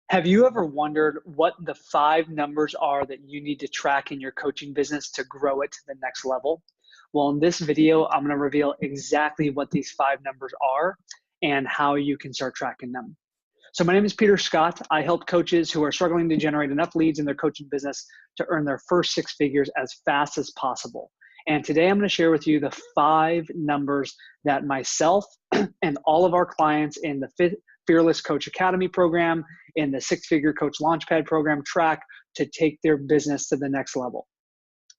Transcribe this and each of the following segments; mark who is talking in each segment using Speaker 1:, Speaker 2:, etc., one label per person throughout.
Speaker 1: Have you ever wondered what the 5 numbers are that you need to track in your coaching business to grow it to the next level? Well, in this video, I'm going to reveal exactly what these 5 numbers are and how you can start tracking them. So my name is Peter Scott. I help coaches who are struggling to generate enough leads in their coaching business to earn their first 6 figures as fast as possible. And today I'm going to share with you the 5 numbers that myself and all of our clients in the Fearless Coach Academy program, in the 6-Figure Coach Launchpad program track to take their business to the next level.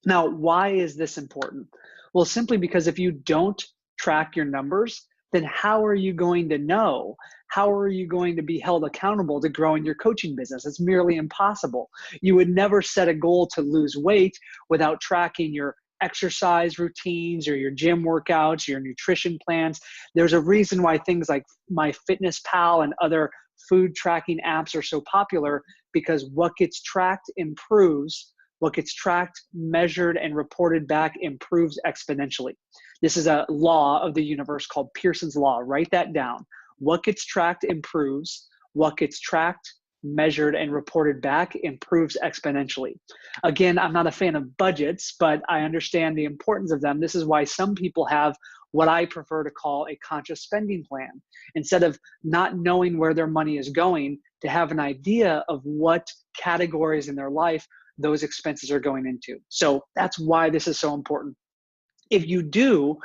Speaker 1: Now, why is this important? Well, simply because if you don't track your numbers, then how are you going to know? How are you going to be held accountable to growing your coaching business? It's merely impossible. You would never set a goal to lose weight without tracking your exercise routines or your gym workouts, your nutrition plans. There's a reason why things like MyFitnessPal and other food tracking apps are so popular, because what gets tracked improves. What gets tracked, measured, and reported back improves exponentially. This is a law of the universe called Pearson's law. Write that down. What gets tracked improves. What gets tracked, measured, and reported back improves exponentially. Again, I'm not a fan of budgets, but I understand the importance of them. This is why some people have what I prefer to call a conscious spending plan. Instead of not knowing where their money is going, to have an idea of what categories in their life those expenses are going into. So that's why this is so important. If you do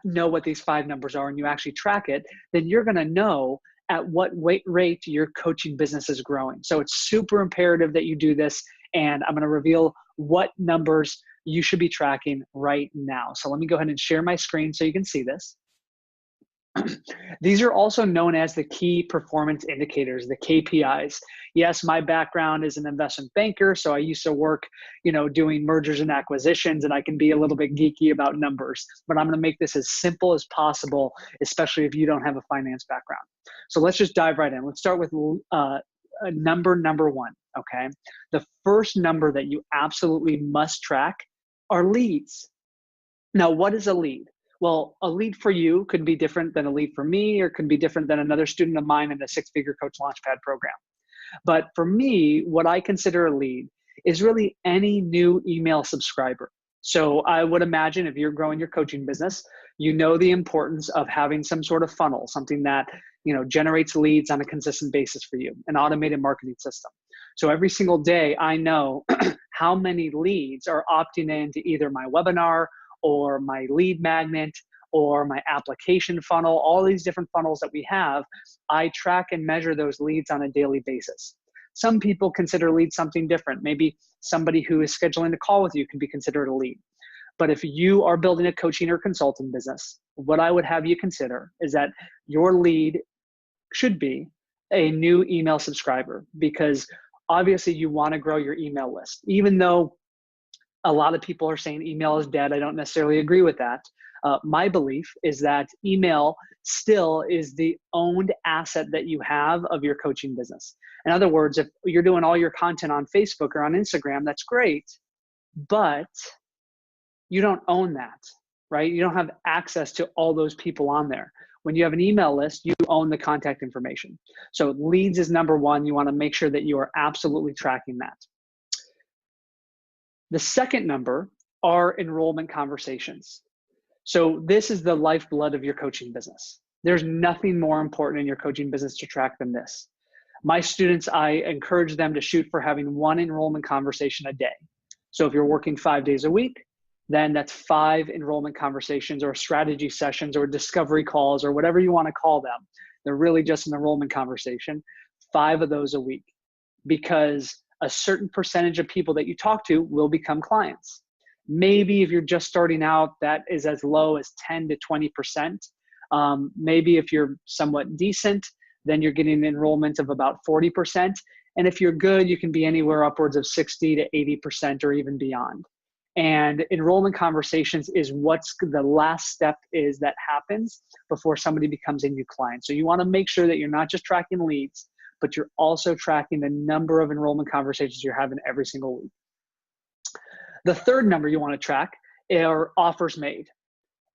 Speaker 1: know what these 5 numbers are and you actually track it, then you're going to know at what rate your coaching business is growing. So it's super imperative that you do this, and I'm going to reveal what numbers you should be tracking right now. So let me go ahead and share my screen so you can see this. These are also known as the key performance indicators, the KPIs. Yes, my background is an investment banker, so I used to work, doing mergers and acquisitions, and I can be a little bit geeky about numbers, but I'm going to make this as simple as possible, especially if you don't have a finance background. So let's just dive right in. Let's start with number 1, okay? The first number that you absolutely must track are leads. Now, what is a lead? Well, a lead for you could be different than a lead for me, or could be different than another student of mine in the 6-Figure Coach Launchpad program. But for me, what I consider a lead is really any new email subscriber. So I would imagine if you're growing your coaching business, you know the importance of having some sort of funnel, something that generates leads on a consistent basis for you, an automated marketing system. So every single day, I know how many leads are opting into either my webinar or my lead magnet or my application funnel. All these different funnels that we have, I track and measure those leads on a daily basis. Some people consider leads something different. Maybe somebody who is scheduling a call with you can be considered a lead. But if you are building a coaching or consulting business, what I would have you consider is that your lead should be a new email subscriber, because obviously you want to grow your email list. Even though a lot of people are saying email is dead, I don't necessarily agree with that. My belief is that email still is the owned asset that you have of your coaching business. In other words, if you're doing all your content on Facebook or on Instagram, that's great, but you don't own that, right? You don't have access to all those people on there. When you have an email list, you own the contact information. So leads is number 1. You want to make sure that you are absolutely tracking that. The second number are enrollment conversations. So this is the lifeblood of your coaching business. There's nothing more important in your coaching business to track than this. My students, I encourage them to shoot for having 1 enrollment conversation a day. So if you're working 5 days a week, then that's 5 enrollment conversations or strategy sessions or discovery calls or whatever you want to call them. They're really just an enrollment conversation, 5 of those a week, because a certain percentage of people that you talk to will become clients. Maybe if you're just starting out, that is as low as 10 to 20%. Maybe if you're somewhat decent, then you're getting an enrollment of about 40%. And if you're good, you can be anywhere upwards of 60 to 80% or even beyond. And enrollment conversations is what's the last step is that happens before somebody becomes a new client. So you want to make sure that you're not just tracking leads, but you're also tracking the number of enrollment conversations you're having every single week. The third number you want to track are offers made.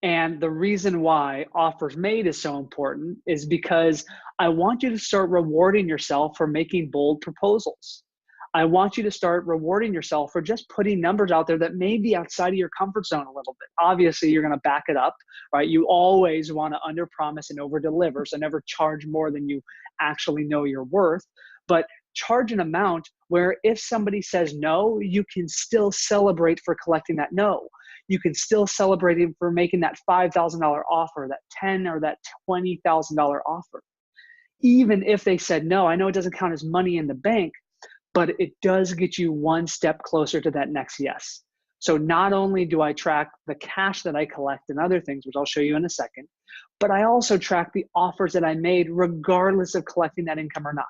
Speaker 1: And the reason why offers made is so important is because I want you to start rewarding yourself for making bold proposals. I want you to start rewarding yourself for just putting numbers out there that may be outside of your comfort zone a little bit. Obviously, you're going to back it up, right? You always want to under promise and over deliver, so never charge more than you actually know you're worth. But charge an amount where if somebody says no, you can still celebrate for collecting that no. You can still celebrate him for making that $5,000 offer, that $10,000 or that $20,000 offer. Even if they said no, I know it doesn't count as money in the bank, but it does get you one step closer to that next yes. So not only do I track the cash that I collect and other things, which I'll show you in a second, but I also track the offers that I made regardless of collecting that income or not.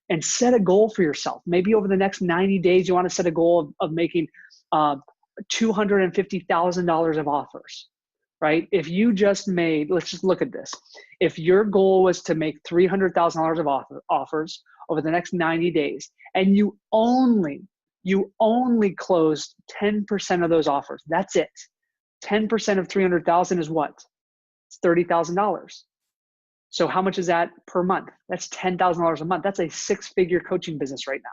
Speaker 1: And set a goal for yourself. Maybe over the next 90 days, you want to set a goal of making $250,000 of offers, right? If you just made, let's just look at this. If your goal was to make $300,000 of offers over the next 90 days, and you only closed 10% of those offers, that's it. 10% of 300,000 is what? It's $30,000. So how much is that per month? That's $10,000 a month. That's a six-figure coaching business right now,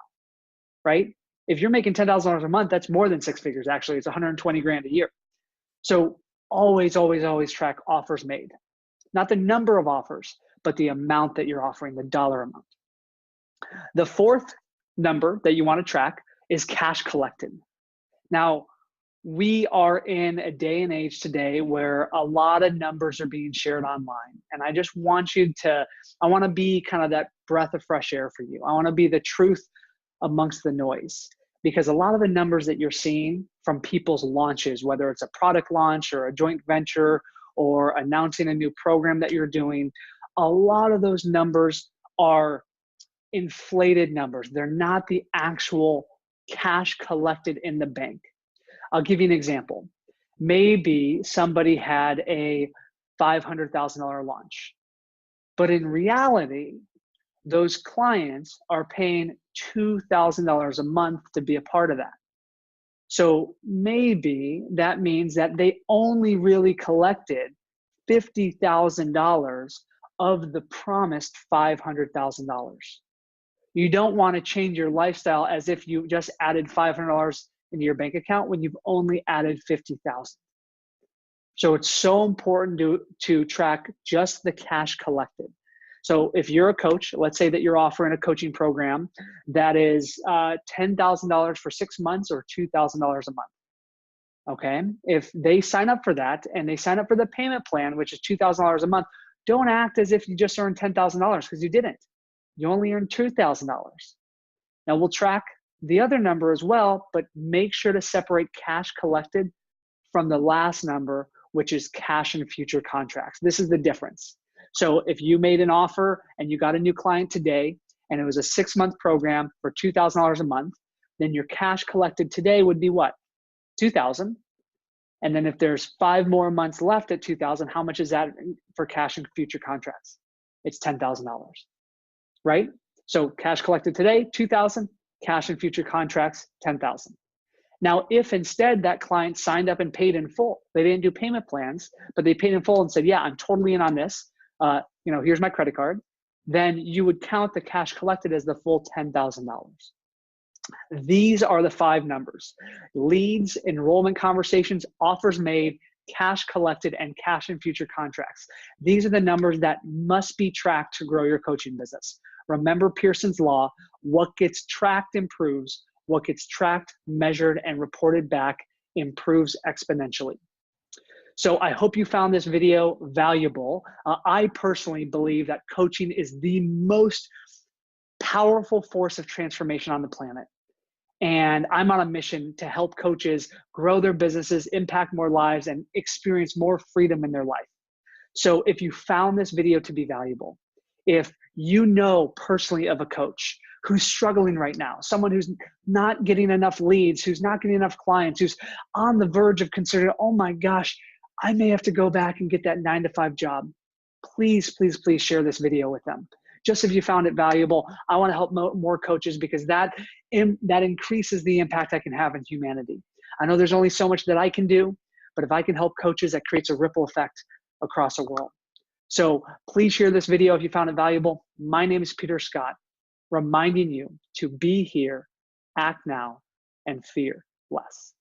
Speaker 1: right? If you're making $10,000 a month, that's more than six figures. Actually, it's 120 grand a year. So always, always, always track offers made. Not the number of offers, but the amount that you're offering, the dollar amount. The fourth number that you want to track is cash collected. Now, we are in a day and age today where a lot of numbers are being shared online. And I just want I want to be kind of that breath of fresh air for you. I want to be the truth amongst the noise, because a lot of the numbers that you're seeing from people's launches, whether it's a product launch or a joint venture or announcing a new program that you're doing, a lot of those numbers are inflated numbers. They're not the actual cash collected in the bank. I'll give you an example. Maybe somebody had a $500,000 launch, but in reality, those clients are paying $2,000 a month to be a part of that. So maybe that means that they only really collected $50,000 of the promised $500,000. You don't want to change your lifestyle as if you just added $500 into your bank account when you've only added $50,000. So it's so important to track just the cash collected. So if you're a coach, let's say that you're offering a coaching program that is $10,000 for 6 months or $2,000 a month. Okay. If they sign up for that and they sign up for the payment plan, which is $2,000 a month, don't act as if you just earned $10,000 because you didn't. You only earned $2,000. Now we'll track the other number as well, but make sure to separate cash collected from the last number, which is cash and future contracts. This is the difference. So if you made an offer and you got a new client today and it was a 6-month program for $2,000 a month, then your cash collected today would be what? $2,000. And then if there's 5 more months left at $2,000, how much is that for cash and future contracts? It's $10,000, right? So cash collected today, $2,000, cash and future contracts, $10,000. Now, if instead that client signed up and paid in full, they didn't do payment plans, but they paid in full and said, yeah, I'm totally in on this. Here's my credit card. Then you would count the cash collected as the full $10,000. These are the 5 numbers: leads, enrollment conversations, offers made, cash collected, and cash and future contracts. These are the numbers that must be tracked to grow your coaching business. Remember Pearson's law: what gets tracked improves, what gets tracked, measured, and reported back improves exponentially. So I hope you found this video valuable. I personally believe that coaching is the most powerful force of transformation on the planet. And I'm on a mission to help coaches grow their businesses, impact more lives, and experience more freedom in their life. So if you found this video to be valuable, if you know personally of a coach who's struggling right now, someone who's not getting enough leads, who's not getting enough clients, who's on the verge of considering, oh my gosh, I may have to go back and get that 9-to-5 job, please, please, please share this video with them. Just if you found it valuable, I want to help more coaches, because that increases the impact I can have in humanity. I know there's only so much that I can do, But if I can help coaches, that creates a ripple effect across the world. So please share this video if you found it valuable. My name is Peter Scott, reminding you to be here, act now, and fear less.